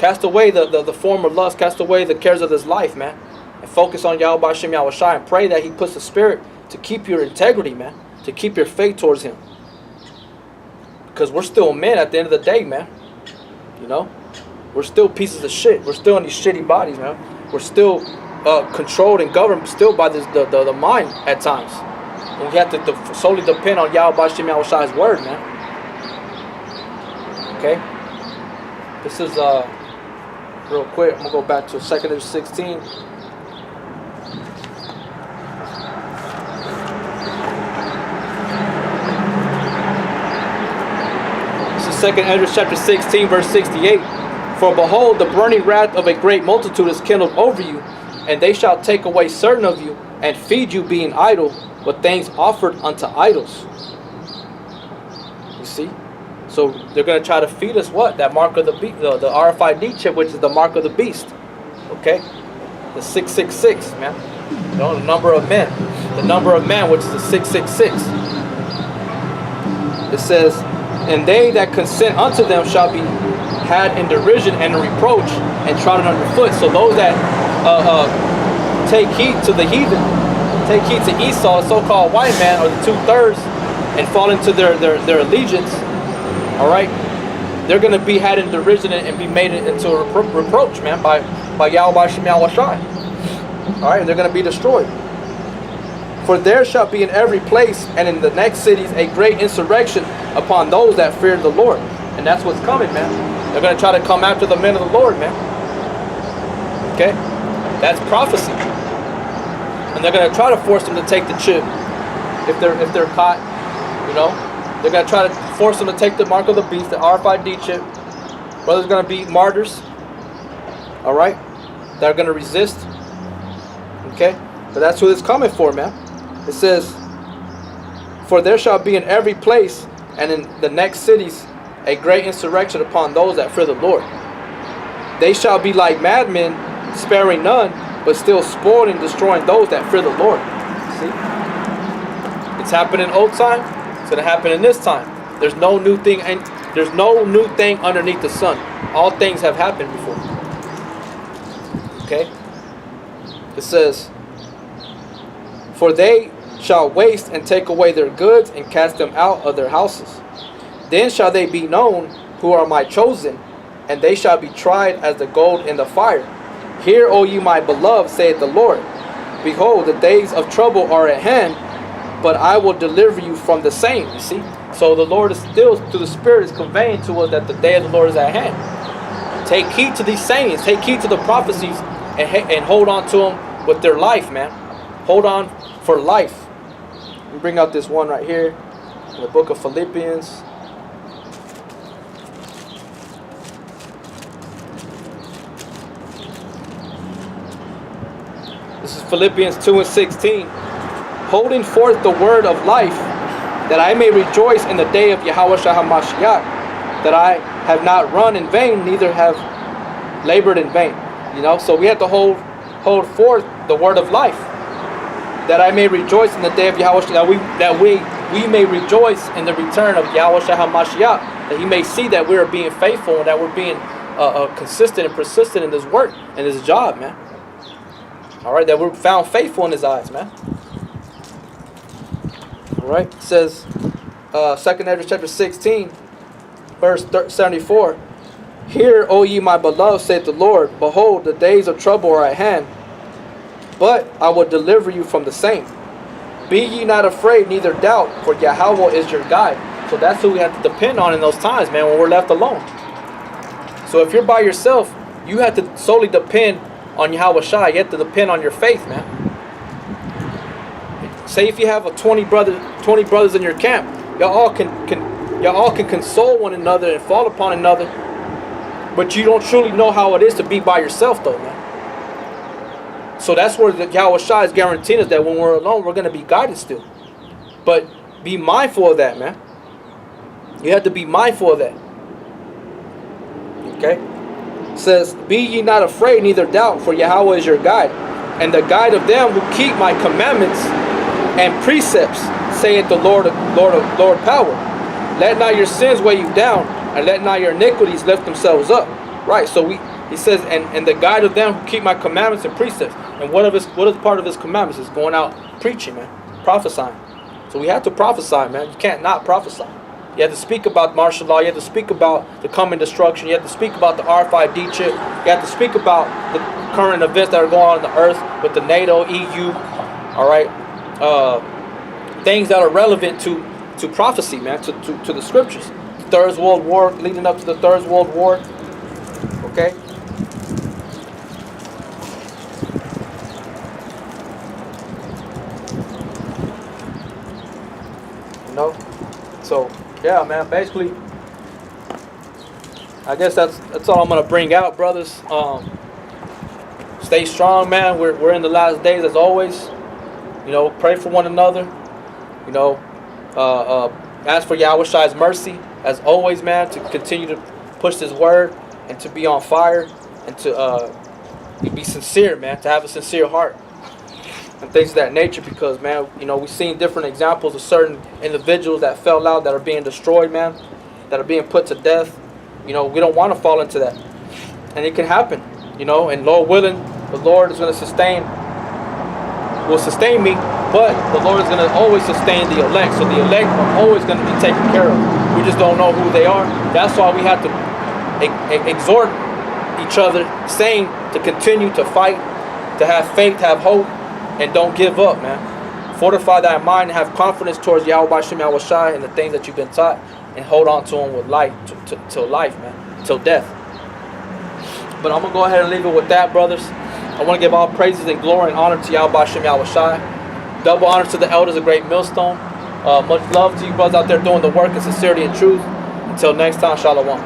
Cast away the former lust. Cast away the cares of this life, man. And focus on Yahweh Hashem Yahweh Shai, and pray that He puts the Spirit to keep your integrity, man. To keep your faith towards Him. Because we're still men at the end of the day, man. You know? We're still pieces of shit. We're still in these shitty bodies, man. We're still controlled and governed still by the mind at times. And we have to solely depend on Yahweh Hashem Yahweh Shai's word, man. Okay? This is, real quick, I'm going to go back to 2 Kings 16. This is 2 Kings chapter 16, verse 68. For behold, the burning wrath of a great multitude is kindled over you, and they shall take away certain of you, and feed you, being idle, with things offered unto idols. You see? So they're going to try to feed us what? That mark of the beast, the Rfid chip, which is the mark of the beast. Okay? The 666, man. You know, the number of men. The number of man, which is the 666. It says, and they that consent unto them shall be had in derision and in reproach and trodden underfoot. So those that take heed to the heathen, take heed to Esau, the so-called white man, or the 2/3, and fall into their allegiance, all right, they're going to be had in derision and be made into a reproach, man, by Yahweh Hashem Yahweh Shai. All right, they're going to be destroyed. For there shall be in every place and in the next cities a great insurrection upon those that fear the Lord. And that's what's coming, man. They're going to try to come after the men of the Lord, man. Okay? That's prophecy. And they're going to try to force them to take the chip. If they're caught, you know. They're going to try to force them to take the mark of the beast, the RFID chip. Brothers are going to be martyrs. All right? They're going to resist. Okay? But that's who it's coming for, man. It says, for there shall be in every place and in the next cities a great insurrection upon those that fear the Lord. They shall be like madmen, sparing none, but still spoiling and destroying those that fear the Lord. See? It's happened in old time. It's going to happen in this time. There's no new thing, and there's no new thing underneath the sun. All things have happened before. Okay? It says, for they shall waste and take away their goods and cast them out of their houses. Then shall they be known who are my chosen, and they shall be tried as the gold in the fire. Hear, O ye my beloved, saith the Lord. Behold, the days of trouble are at hand, but I will deliver you from the same. You see? So the Lord is still, through the Spirit, is conveying to us that the day of the Lord is at hand. Take heed to these sayings. Take heed to the prophecies, and hold on to them with their life, man. Hold on for life. Let me bring out this one right here in the book of Philippians. This is Philippians 2:16. Holding forth the word of life, that I may rejoice in the day of Yahweh Shah HaMashiach, that I have not run in vain, neither have labored in vain. You know, so we have to hold forth the word of life, that I may rejoice in the day of Yahweh, that we may rejoice in the return of Yahweh Shah HaMashiach, that He may see that we are being faithful and that we're being consistent and persistent in this work and this job, man. All right, that we're found faithful in His eyes, man. All right, it says, 2 Kings chapter 16, verse 74. Hear, O ye my beloved, saith the Lord, behold, the days of trouble are at hand, but I will deliver you from the same. Be ye not afraid, neither doubt, for Yahweh is your guide. So that's who we have to depend on in those times, man, when we're left alone. So if you're by yourself, you have to solely depend on Yahweh Shai. You have to depend on your faith, man. Say if you have 20 brothers in your camp, y'all all can console one another and fall upon another, but you don't truly know how it is to be by yourself, though, man. So that's where the Yahweh Shai is guaranteeing us that when we're alone, we're going to be guided still. But be mindful of that, man. You have to be mindful of that. Okay? It says, be ye not afraid, neither doubt, for Yahweh is your guide, and the guide of them who keep my commandments and precepts, saith the Lord power. Let not your sins weigh you down, and let not your iniquities lift themselves up. Right, so He says, and the guide of them who keep my commandments and precepts. And what is part of his commandments? Is going out preaching, man, prophesying. So we have to prophesy, man. You can't not prophesy. You have to speak about martial law. You have to speak about the coming destruction. You have to speak about the Rfid chip. You have to speak about the current events that are going on the earth with the NATO, EU. All right, things that are relevant to prophecy, man, to the scriptures. Third World War, leading up to the Third World War. Okay. You know, so yeah, man. Basically, I guess that's all I'm gonna bring out, brothers. Stay strong, man. We're in the last days, as always. You know, pray for one another. You know, ask for Yahweh's mercy, as always, man. To continue to push this word and to be on fire and to be sincere, man. To have a sincere heart and things of that nature, because, man, you know, we've seen different examples of certain individuals that fell out, that are being destroyed, man, that are being put to death. You know, we don't want to fall into that, and it can happen, you know. And Lord willing, the Lord is going to will sustain me, but the Lord is going to always sustain the elect. So the elect are always going to be taken care of. We just don't know who they are. That's why we have to exhort each other, saying to continue to fight, to have faith, have hope, and don't give up, man. Fortify thy mind and have confidence towards Yahweh Shem Yahushai and the things that you've been taught, and hold on to them with life, till life, man, till death. But I'm going to go ahead and leave it with that, brothers. I want to give all praises and glory and honor to Yahweh Shem Yahushai. Double honors to the elders of Great Millstone. Much love to you brothers out there doing the work in sincerity and truth. Until next time, Shalom.